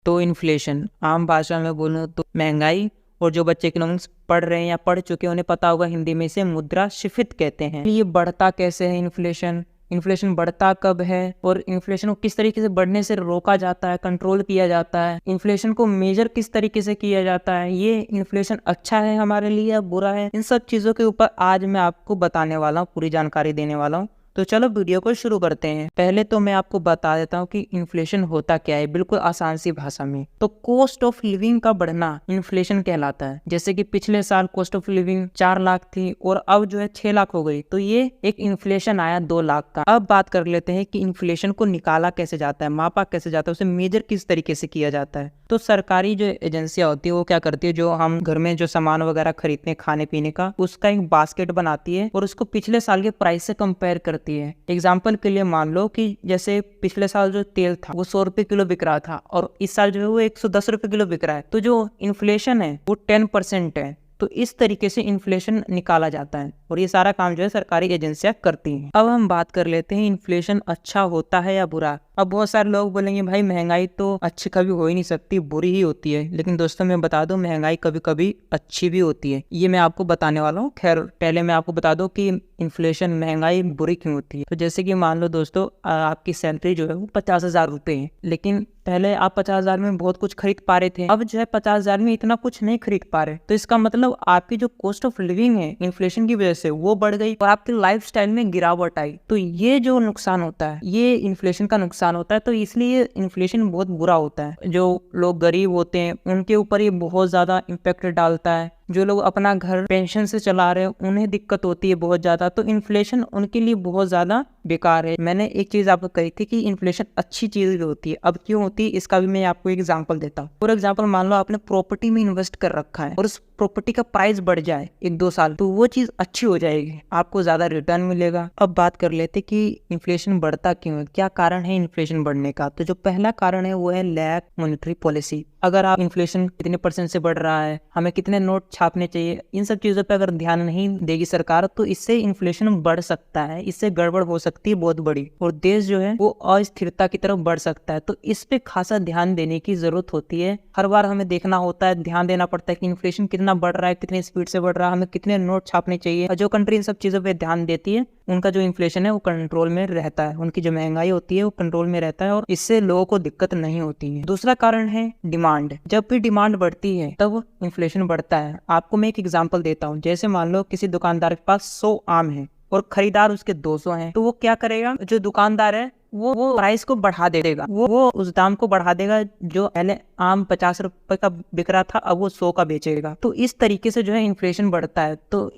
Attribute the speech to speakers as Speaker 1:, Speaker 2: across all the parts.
Speaker 1: तो इन्फ्लेशन आम भाषा में बोलूँ तो महंगाई, और जो बच्चे इकोनॉमिक्स पढ़ रहे हैं या पढ़ चुके हैं उन्हें पता होगा हिंदी में इसे मुद्रास्फीति कहते हैं। ये बढ़ता कैसे है इन्फ्लेशन, इन्फ्लेशन बढ़ता कब है और इन्फ्लेशन को किस तरीके से बढ़ने से रोका जाता है, कंट्रोल किया जाता है, इन्फ्लेशन को मेजर किस तरीके से किया जाता है, ये इन्फ्लेशन अच्छा है हमारे लिए या बुरा है, इन सब चीज़ों के ऊपर आज मैं आपको बताने वाला हूँ, पूरी जानकारी देने वाला हूँ। तो चलो वीडियो को शुरू करते हैं। पहले तो मैं आपको बता देता हूँ कि इन्फ्लेशन होता क्या है, बिल्कुल आसान सी भाषा में। तो कॉस्ट ऑफ लिविंग का बढ़ना इन्फ्लेशन कहलाता है। जैसे कि पिछले साल कॉस्ट ऑफ लिविंग 4 लाख थी और अब जो है 6 लाख हो गई, तो ये एक इन्फ्लेशन आया 2 लाख का। अब बात कर लेते हैं कि इन्फ्लेशन को निकाला कैसे जाता है, मापा कैसे जाता है, उसे मेजर किस तरीके से किया जाता है। तो सरकारी जो एजेंसियां होती है वो क्या करती है, जो हम घर में जो सामान वगैरह खरीदते हैं खाने पीने का, उसका एक बास्केट बनाती है और उसको पिछले साल के प्राइस से कंपेयर करती है। एग्जाम्पल के लिए मान लो कि जैसे पिछले साल जो तेल था वो 100 रुपए किलो बिक रहा था और इस साल जो है वो 110 रुपए किलो बिक रहा है, तो जो इन्फ्लेशन है वो 10% है। तो इस तरीके से इन्फ्लेशन निकाला जाता है और ये सारा काम जो है सरकारी एजेंसियां करती हैं। अब हम बात कर लेते हैं इन्फ्लेशन अच्छा होता है या बुरा। अब बहुत सारे लोग बोलेंगे भाई महंगाई तो अच्छी कभी हो ही नहीं सकती, बुरी ही होती है। लेकिन दोस्तों मैं बता दूं महंगाई कभी कभी अच्छी भी होती है, ये मैं आपको बताने वाला हूँ। खैर पहले मैं आपको बता दूं कि इन्फ्लेशन महंगाई बुरी क्यों होती है। तो जैसे कि मान लो दोस्तों आपकी सैलरी जो है वो 50,000 रुपये है, लेकिन पहले आप 50,000 में बहुत कुछ खरीद पा रहे थे, अब जो है 50,000 में इतना कुछ नहीं खरीद पा रहे। तो इसका मतलब आपकी जो कॉस्ट ऑफ लिविंग है इन्फ्लेशन की वजह से वो बढ़ गई और आपके लाइफस्टाइल में गिरावट आई। तो ये जो नुकसान होता है ये इन्फ्लेशन का नुकसान होता है। तो इसलिए इन्फ्लेशन बहुत बुरा होता है। जो लोग गरीब होते हैं उनके ऊपर ये बहुत ज्यादा इम्पैक्ट डालता है। जो लोग अपना घर पेंशन से चला रहे हैं उन्हें दिक्कत होती है बहुत ज्यादा। तो इन्फ्लेशन उनके लिए बहुत ज्यादा बेकार है। मैंने एक चीज आपको कही थी कि इन्फ्लेशन अच्छी चीज भी होती है। अब क्यों होती है इसका भी मैं आपको एग्जांपल देता हूँ। फॉर एग्जांपल मान लो आपने प्रॉपर्टी में इन्वेस्ट कर रखा है और उस प्रॉपर्टी का प्राइस बढ़ जाए 1-2 साल, तो वो चीज अच्छी हो जाएगी, आपको ज्यादा रिटर्न मिलेगा। अब बात कर लेते कि इन्फ्लेशन बढ़ता क्यों है, क्या कारण है इन्फ्लेशन बढ़ने का। तो जो पहला कारण है वो है लैक मॉनेटरी पॉलिसी। अगर आप इन्फ्लेशन कितने % से बढ़ रहा है, हमें कितने नोट छापने चाहिए, इन सब चीजों पे अगर ध्यान नहीं देगी सरकार तो इससे इन्फ्लेशन बढ़ सकता है, इससे गड़बड़ हो सकती है बहुत बड़ी और देश जो है वो अस्थिरता की तरफ बढ़ सकता है। तो इस पे खासा ध्यान देने की जरूरत होती है। हर बार हमें देखना होता है, ध्यान देना पड़ता है कि इन्फ्लेशन कितना बढ़ रहा है, कितनी स्पीड से बढ़ रहा है, हमें कितने नोट छापने चाहिए। और जो कंट्री इन सब चीजों पे ध्यान देती है उनका जो इन्फ्लेशन है वो कंट्रोल में रहता है, उनकी जो महंगाई होती है वो कंट्रोल में रहता है और इससे लोगों को दिक्कत नहीं होती है। दूसरा कारण है डिमांड। जब भी डिमांड बढ़ती है तब इन्फ्लेशन बढ़ता है। आपको मैं एक एग्जांपल देता हूँ। जैसे मान लो किसी दुकानदार के पास 100 आम है और खरीदार उसके 200 हैं, तो वो क्या करेगा, जो दुकानदार है वो प्राइस को बढ़ा देगा, वो उस दाम को बढ़ा देगा। जो पहले आम 50 रुपए का बिक रहा था अब वो 100 का बेचेगा। तो इस तरीके से जो है इन्फ्लेशन बढ़ता है। तो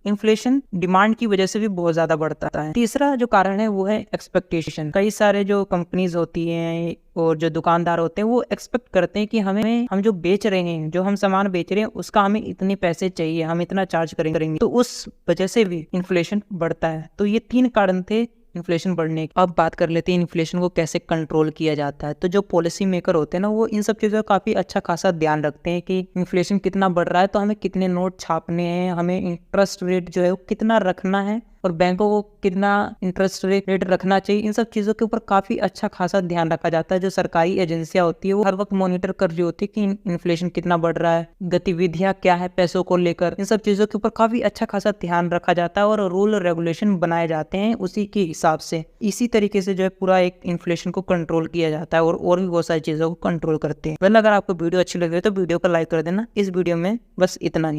Speaker 1: इन्फ्लेशन डिमांड की वजह से भी बहुत ज्यादा बढ़ता है। तीसरा जो कारण है वो है एक्सपेक्टेशन। कई सारे जो कंपनीज होती हैं और जो दुकानदार होते हैं वो एक्सपेक्ट करते हैं कि हम जो बेच रहे हैं, जो हम सामान बेच रहे हैं उसका हमें इतने पैसे चाहिए, हम इतना चार्ज करेंगे। तो उस वजह से भी इन्फ्लेशन बढ़ता है। तो ये 3 कारण थे इन्फ्लेशन बढ़ने की। अब बात कर लेते हैं इन्फ्लेशन को कैसे कंट्रोल किया जाता है। तो जो पॉलिसी मेकर होते हैं ना वो इन सब चीज़ों का काफ़ी अच्छा खासा ध्यान रखते हैं कि इन्फ्लेशन कितना बढ़ रहा है तो हमें कितने नोट छापने हैं, हमें इंटरेस्ट रेट जो है वो कितना रखना है और बैंकों को कितना इंटरेस्ट रेट रखना चाहिए। इन सब चीज़ों के ऊपर काफ़ी अच्छा खासा ध्यान रखा जाता है। जो सरकारी एजेंसियां होती है वो हर वक्त मॉनिटर कर रही होती है कि इन्फ्लेशन कितना बढ़ रहा है, गतिविधियां क्या है पैसों को लेकर। इन सब चीज़ों के ऊपर काफ़ी अच्छा खासा ध्यान रखा जाता है और रूल रेगुलेशन बनाए जाते हैं उसी के हिसाब से। इसी तरीके से जो है पूरा एक इन्फ्लेशन को कंट्रोल किया जाता है और भी बहुत सारी चीज़ों को कंट्रोल करते हैं। अगर आपको वीडियो अच्छी लगे तो वीडियो को लाइक कर देना। इस वीडियो में बस इतना ही।